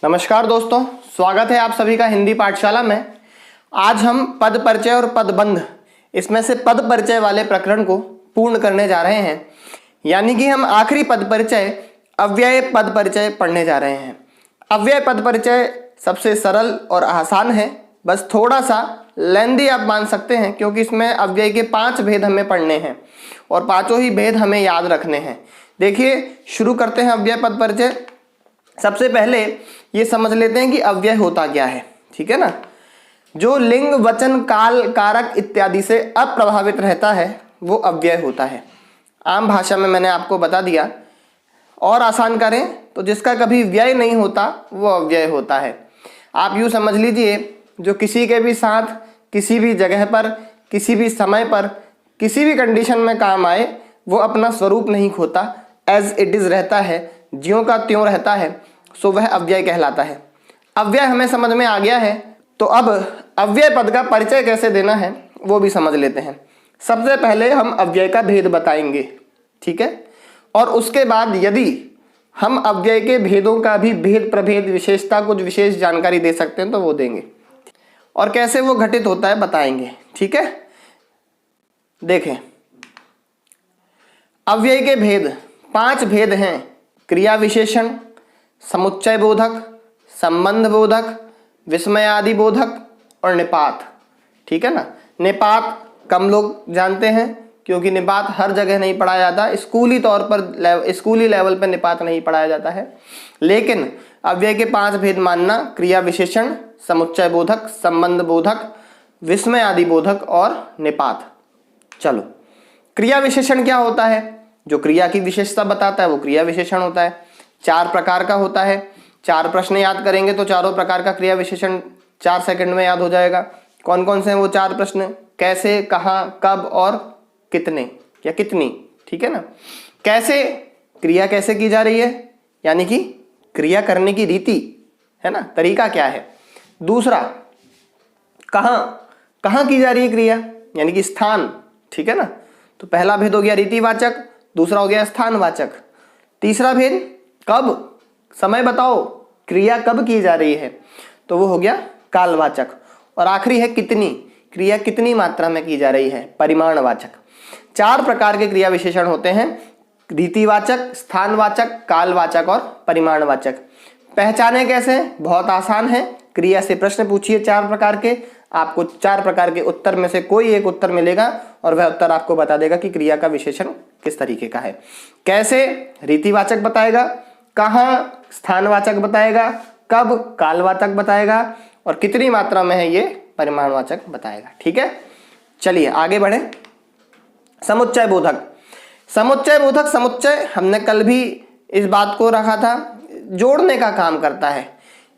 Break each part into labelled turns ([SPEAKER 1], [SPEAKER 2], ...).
[SPEAKER 1] नमस्कार दोस्तों, स्वागत है आप सभी का हिंदी पाठशाला में। आज हम पद परिचय और पदबंध इसमें से पद परिचय वाले प्रकरण को पूर्ण करने जा रहे हैं। यानी कि हम आखिरी पद परिचय अव्यय पद परिचय पढ़ने जा रहे हैं। अव्यय पद परिचय सबसे सरल और आसान है, बस थोड़ा सा लेंदी आप मान सकते हैं क्योंकि इसमें अव्यय के 5 भेद हमें पढ़ने हैं और 5 ही भेद हमें याद रखने हैं। देखिए, शुरू करते हैं अव्यय पद परिचय। सबसे पहले ये समझ लेते हैं कि अव्यय होता क्या है। ठीक है ना। जो लिंग, वचन, काल, कारक इत्यादि से अप्रभावित रहता है वो अव्यय होता है। आम भाषा में मैंने आपको बता दिया। और आसान करें तो जिसका कभी व्यय नहीं होता वो अव्यय होता है। आप यूँ समझ लीजिए, जो किसी के भी साथ किसी भी जगह पर किसी भी समय पर किसी भी कंडीशन में काम आए, वो अपना स्वरूप नहीं खोता, एज इट इज रहता है, ज्यों का त्यों रहता है, सो वह अव्यय कहलाता है। अव्यय हमें समझ में आ गया है, तो अब अव्यय पद का परिचय कैसे देना है वो भी समझ लेते हैं। सबसे पहले हम अव्यय का भेद बताएंगे, ठीक है, और उसके बाद यदि हम अव्यय के भेदों का भी भेद प्रभेद विशेषता कुछ विशेष जानकारी दे सकते हैं तो वो देंगे, और कैसे वो घटित होता है बताएंगे। ठीक है, देखें, अव्यय के भेद 5 भेद हैं। क्रिया विशेषण, समुच्चय बोधक, संबंध बोधक, विस्मयादि बोधक और निपात। ठीक है ना। निपात कम लोग जानते हैं क्योंकि निपात हर जगह नहीं पढ़ाया जाता। स्कूली तौर पर स्कूली लेवल पर निपात नहीं पढ़ाया जाता है। लेकिन अव्यय के 5 भेद मानना: क्रिया विशेषण, समुच्चय बोधक, संबंध बोधक, विस्मयादि बोधक और निपात। चलो, क्रिया विशेषण क्या होता है? जो क्रिया की विशेषता बताता है वो क्रिया विशेषण होता है। 4 प्रकार का होता है। 4 प्रश्न याद करेंगे तो चारों प्रकार का क्रिया विशेषण 4 सेकंड में याद हो जाएगा। कौन कौन से हैं वो 4 प्रश्न? कैसे, कहाँ, कब और कितने या कितनी। ठीक है ना। कैसे, क्रिया कैसे की जा रही है, यानी कि क्रिया करने की रीति है ना, तरीका क्या है। दूसरा, कहाँ की जा रही है क्रिया, यानी कि स्थान। ठीक है ना। तो पहला भेद हो गया रीतिवाचक, दूसरा हो गया स्थानवाचक। तीसरा भेद कब, समय बताओ, क्रिया कब की जा रही है, तो वो हो गया कालवाचक। और आखिरी है कितनी, क्रिया कितनी मात्रा में की जा रही है, परिमाणवाचक। 4 प्रकार के क्रिया विशेषण होते हैं: रीतिवाचक, स्थानवाचक, कालवाचक और परिमाणवाचक। पहचाने कैसे? बहुत आसान है। क्रिया से प्रश्न पूछिए 4 प्रकार के, आपको 4 प्रकार के उत्तर में से कोई एक उत्तर मिलेगा और वह उत्तर आपको बता देगा कि क्रिया का विशेषण किस तरीके का है। कैसे, रीतिवाचक बताएगा, कहाँ स्थानवाचक बताएगा, कब कालवाचक बताएगा और कितनी मात्रा में है ये परिमाणवाचक बताएगा। ठीक है, चलिए आगे बढ़े। समुच्चय बोधक। समुच्चय बोधक, समुच्चय हमने कल भी इस बात को रखा था, जोड़ने का काम करता है।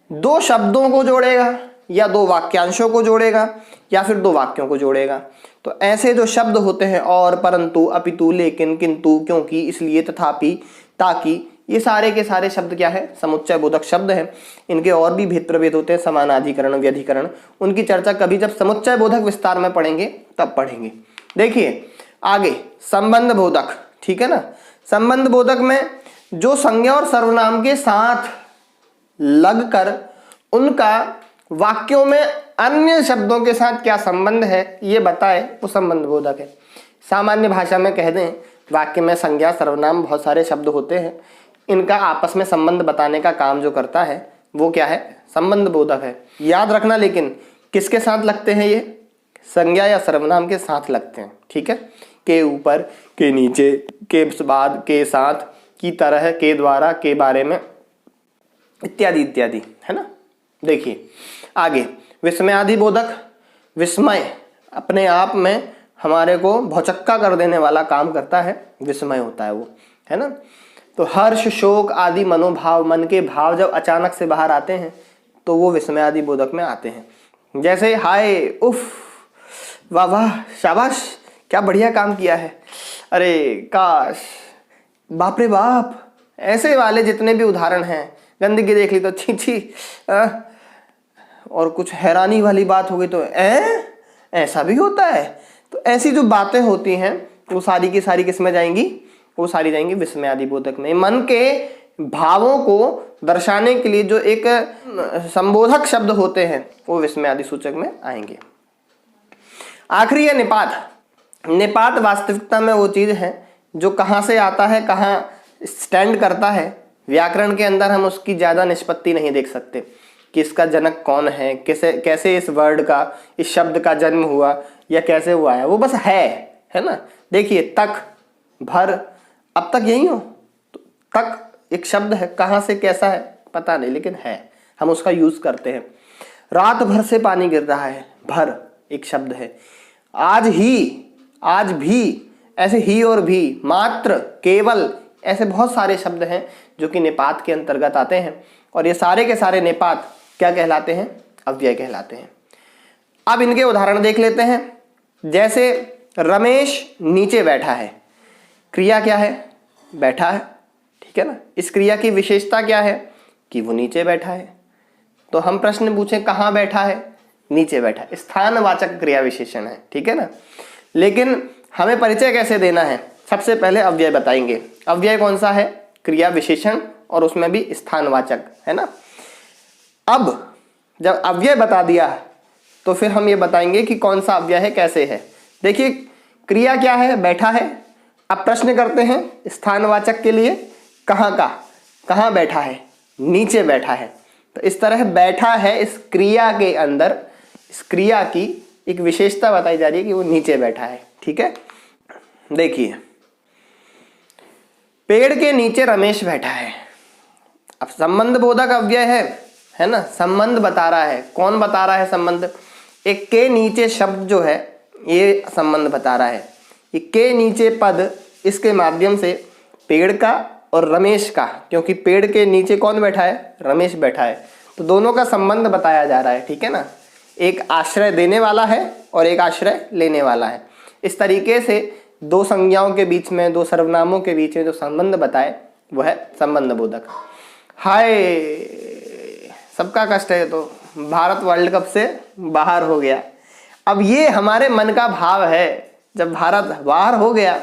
[SPEAKER 1] 2 शब्दों को जोड़ेगा या 2 वाक्यांशों को जोड़ेगा या फिर 2 वाक्यों को जोड़ेगा। तो ऐसे जो शब्द होते हैं, और, परंतु, अपितु, लेकिन, किंतु, क्योंकि, इसलिए, तथापि, ताकि, ये सारे के सारे शब्द क्या है? समुच्चय बोधक शब्द है। इनके और भी भेद प्रभेद होते हैं, समानाधिकरण, व्यधिकरण। उनकी चर्चा कभी जब समुच्चय बोधक विस्तार में पढ़ेंगे तब पढ़ेंगे। देखिए आगे, संबंध बोधक। ठीक है ना। संबंध बोधक में जो संज्ञा और सर्वनाम के साथ लगकर उनका वाक्यों में अन्य शब्दों के साथ क्या संबंध है ये बताए, वो संबंध बोधक है। सामान्य भाषा में कह दें, वाक्य में संज्ञा, सर्वनाम, बहुत सारे शब्द होते हैं, इनका आपस में संबंध बताने का काम जो करता है वो क्या है? संबंध बोधक है। याद रखना लेकिन किसके साथ लगते हैं ये? संज्ञा या सर्वनाम के साथ लगते हैं। ठीक है। के ऊपर, के नीचे, के बाद, के साथ, की तरह, के द्वारा, के बारे में, इत्यादि इत्यादि, है ना। देखिए आगे, विस्मयादि बोधक। विस्मय अपने आप में हमारे को भौचक्का कर देने वाला काम करता है, विस्मय होता है वो, है ना। तो हर्ष, शोक आदि मनोभाव, मन के भाव जब अचानक से बाहर आते हैं तो वो विस्मयादि बोधक में आते हैं। जैसे हाय, उफ, वाह वाह, शाबाश, क्या बढ़िया काम किया है, अरे काश, बाप रे बाप, ऐसे वाले जितने भी उदाहरण हैं। गंदगी देख ली तो छी छी, और कुछ हैरानी वाली बात हो गई तो ऐसा भी होता है। तो ऐसी जो बातें होती हैं वो सारी की सारी किस में जाएंगी? वो सारी जाएंगी विस्मयादि बोधक में। मन के भावों को दर्शाने के लिए जो एक संबोधक शब्द होते हैं वो विस्मयादि सूचक में आएंगे। आखिरी है निपात। निपात वास्तविकता में वो चीज है जो कहाँ से आता है, कहाँ स्टैंड करता है। व्याकरण के अंदर हम उसकी ज्यादा निष्पत्ति नहीं देख सकते कि इसका जनक कौन है, कैसे इस वर्ड का, इस शब्द का जन्म हुआ या कैसे हुआ है। वो बस है ना। देखिए तक, भर, अब तक यही हो तो तक एक शब्द है, कहाँ से कैसा है पता नहीं, लेकिन है, हम उसका यूज करते हैं। रात भर से पानी गिर रहा है, भर एक शब्द है। आज ही, आज भी, ऐसे ही और भी, मात्र, केवल, ऐसे बहुत सारे शब्द हैं जो कि निपात के अंतर्गत आते हैं। और ये सारे के सारे निपात क्या कहलाते हैं? अव्यय कहलाते हैं। अब इनके उदाहरण देख लेते हैं। जैसे रमेश नीचे बैठा है, क्रिया क्या है? बैठा है, ठीक है ना। इस क्रिया की विशेषता क्या है? कि वो नीचे बैठा है। तो हम प्रश्न पूछें कहाँ बैठा है? नीचे बैठा है। स्थानवाचक क्रिया विशेषण है, ठीक है ना। लेकिन हमें परिचय कैसे देना है? सबसे पहले अव्यय बताएंगे। अव्यय कौन सा है? क्रिया विशेषण, और उसमें भी स्थानवाचक, है ना। अब जब अव्यय बता दिया तो फिर हम ये बताएंगे कि कौन सा अव्यय है, कैसे है। देखिए क्रिया क्या है? बैठा है। अब प्रश्न करते हैं स्थानवाचक के लिए, कहाँ का? कहाँ बैठा है? नीचे बैठा है। तो इस तरह बैठा है इस क्रिया के अंदर, इस क्रिया की एक विशेषता बताई जा रही है कि वो नीचे बैठा है, ठीक है। देखिए पेड़ के नीचे रमेश बैठा है। अब संबंध बोधक अव्यय है ना, संबंध बता रहा है। कौन बता रहा है संबंध? एक के नीचे शब्द जो है ये संबंध बता रहा है। ये के नीचे पद, इसके माध्यम से पेड़ का और रमेश का, क्योंकि पेड़ के नीचे कौन बैठा है? रमेश बैठा है। तो दोनों का संबंध बताया जा रहा है, ठीक है ना। एक आश्रय देने वाला है और एक आश्रय लेने वाला है। इस तरीके से दो संज्ञाओं के बीच में, दो सर्वनामों के बीच में जो संबंध बताए वो है संबंध बोधक। हाय, सबका कष्ट है। तो भारत वर्ल्ड कप से बाहर हो गया। अब ये हमारे मन का भाव है, जब भारत बाहर हो गया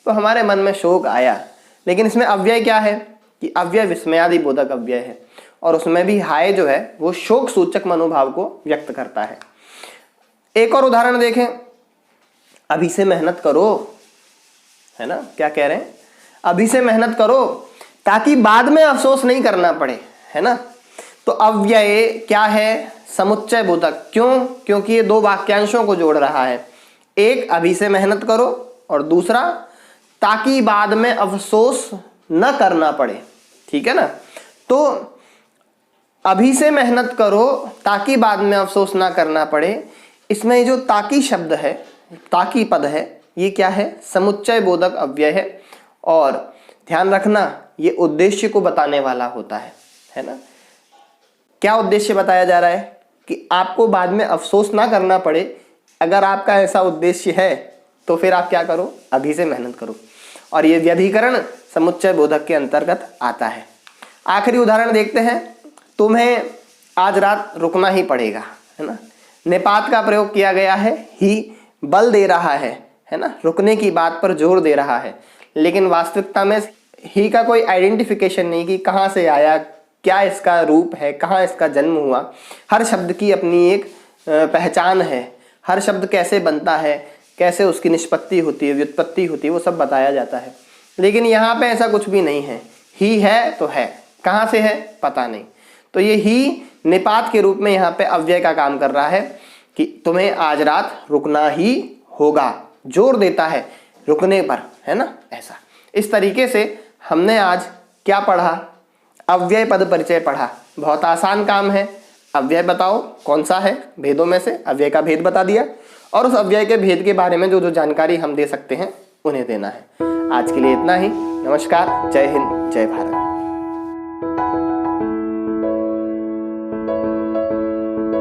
[SPEAKER 1] तो हमारे मन में शोक आया। लेकिन इसमें अव्यय क्या है? कि अव्यय विस्मयादि बोधक अव्यय है, और उसमें भी हाय जो है वो शोक सूचक मनोभाव को व्यक्त करता है। एक और उदाहरण देखें, अभी से मेहनत करो, है ना। क्या कह रहे हैं? अभी से मेहनत करो ताकि बाद में अफसोस नहीं करना पड़े, है ना। तो अव्यय क्या है? समुच्चय बोधक। क्यों? क्योंकि ये दो वाक्यांशों को जोड़ रहा है। एक अभी से मेहनत करो और दूसरा ताकि बाद में अफसोस न करना पड़े, ठीक है ना। तो अभी से मेहनत करो ताकि बाद में अफसोस ना करना पड़े, इसमें जो ताकि शब्द है, ताकि पद है, ये क्या है? समुच्चय बोधक अव्यय है। और ध्यान रखना ये उद्देश्य को बताने वाला होता है ना। क्या उद्देश्य बताया जा रहा है? कि आपको बाद में अफसोस ना करना पड़े। अगर आपका ऐसा उद्देश्य है तो फिर आप क्या करो? अभी से मेहनत करो। और ये व्यधिकरण समुच्चय बोधक के अंतर्गत आता है। आखिरी उदाहरण देखते हैं। तुम्हें आज रात रुकना ही पड़ेगा, है ना। निपात का प्रयोग किया गया है, ही बल दे रहा है ना, रुकने की बात पर जोर दे रहा है। लेकिन वास्तविकता में ही का कोई आइडेंटिफिकेशन नहीं कि कहाँ से आया, क्या इसका रूप है, कहाँ इसका जन्म हुआ। हर शब्द की अपनी एक पहचान है। हर शब्द कैसे बनता है, कैसे उसकी निष्पत्ति होती है, व्युत्पत्ति होती है, वो सब बताया जाता है। लेकिन यहाँ पे ऐसा कुछ भी नहीं है। ही है तो है, कहाँ से है पता नहीं। तो ये ही निपात के रूप में यहाँ पे अव्यय का काम कर रहा है कि तुम्हें आज रात रुकना ही होगा, जोर देता है रुकने पर, है ना। ऐसा इस तरीके से हमने आज क्या पढ़ा? अव्यय पद परिचय पढ़ा। बहुत आसान काम है। अव्यय बताओ कौन सा है, भेदों में से अव्यय का भेद बता दिया, और उस अव्यय के भेद के बारे में जो जो जानकारी हम दे सकते हैं उन्हें देना है। आज के लिए इतना ही। नमस्कार, जय हिंद, जय भारत।